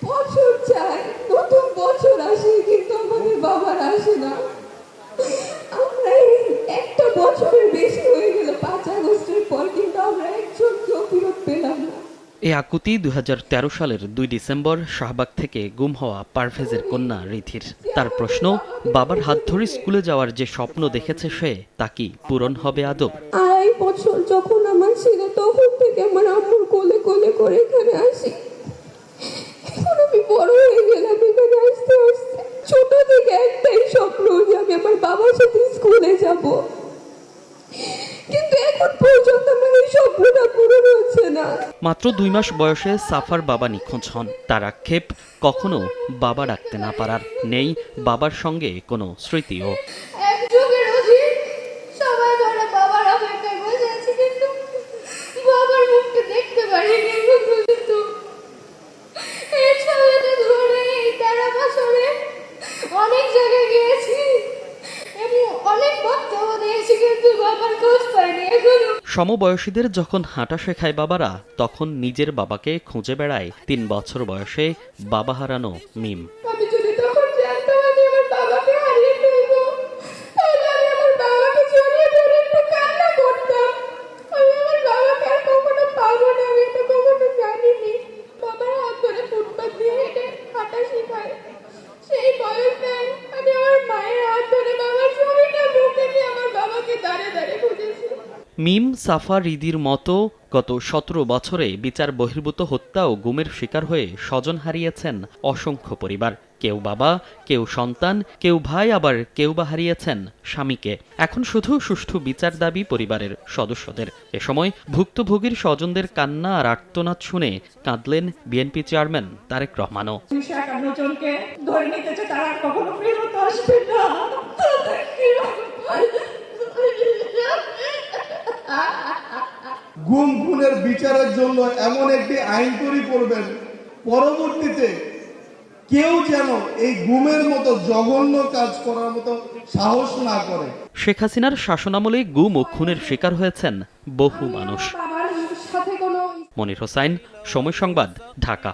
বছর যায়, নতুন বছর আসে, কিন্তু আমাদের বাবার আসে না। আমরা একটা বছরের বেশি হয়ে গেল 5 আগস্টের পর, কিন্তু আমরা একজনকেও ফেরত পেলাম না। এই আকুতি 2013 সালের 2 ডিসেম্বর শাহবাগ থেকে গুম হওয়া পারভেজের কন্যা রিধির। তার প্রশ্ন, বাবার হাত ধরে স্কুলে যাওয়ার যে স্বপ্ন দেখেছে সে, তা কি পূরণ হবে আদৌ? 2.5 বছর যখন আমার ছিল, তখন থেকে আমার আম্মুর কোলে কোলে করে এখানে আসি। এখন আমি বড় হয়ে গেলাম, এখানে আসতে আসতে। ছোট থেকে একটাই স্বপ্ন যে আমি আমার বাবার সাথে স্কুলে যাব, কিন্তু এখন পর্যন্ত আমার এই স্বপ্নটা পূরণ হচ্ছে না। মাত্র 2 মাস বয়সে সাফার বাবা নিখোঁজ হন। তার আক্ষেপ, কখনো বাবা ডাকতে না পারার, নেই বাবার সঙ্গে কোনো স্মৃতিও। এক যুগের অধিক সবাই ধরে বাবার অপেক্ষায় বসে আছে, কিন্তু বাবার মুখটা দেখতে পারিনি এখন পর্যন্ত। এই সময়টা ধরে, এই 13 বছরে অনেক জায়গায় গিয়েছি এবং অনেক বক্তব্য দিয়েছি, কিন্তু বাবার খোঁজ পাইনি এখনো। সমবয়সীদের যখন হাঁটা শেখায় বাবারা, তখন নিজের বাবাকে খুঁজে বেড়ায় 3 বছর বয়সে বাবা হারানো মিম। আমি যদি তখন জানতাম আমি আমার বাবাকে হারিয়ে ফেলবো, তাহলে আমি আমার বাবাকে জড়িয়ে ধরে একটু কান্না করতাম। আমি আমার বাবাকে আর কখনো পাবো না, আমি এটা কখনো জানিনি। বাবার হাত ধরে ফুটপাত দিয়ে হেঁটে হাঁটা শেখায়, সেই বয়সে আমি আমার মায়ের হাত ধরে বাবার ছবিটা বুকে নিয়ে আমার বাবাকে দাঁড়ে দাঁড়ে খুঁজেছি। মিম, সাফা, রিদির মতো গত 17 বছরে বিচার বহির্ভূত হত্যা ও গুমের শিকার হয়ে স্বজন হারিয়েছেন অসংখ্য পরিবার। কেউ বাবা, কেউ সন্তান, কেউ ভাই, আবার কেউ বা হারিয়েছেন স্বামীকে। এখন শুধু সুষ্ঠু বিচার দাবি পরিবারের সদস্যদের। এ সময় ভুক্তভোগীর স্বজনদের কান্না আর আর্তনাদ শুনে কাঁদলেন বিএনপি চেয়ারম্যান তারেক রহমানও। 251 জনকে ধরে নিতেছে, তারা কখনো ফেরত আসবে না। গুম খুনের বিচারের জন্য এমন একটি আইন তৈরি করবেন, পরবর্তীতে কেউ যেন এই গুমের মতো জঘন্য কাজ করার মতো সাহস না করে। শেখ হাসিনার শাসনামলে গুম ও খুনের শিকার হয়েছেন বহু মানুষ। বাবার সাথে কোনো মনির হোসাইন, সময় সংবাদ, ঢাকা।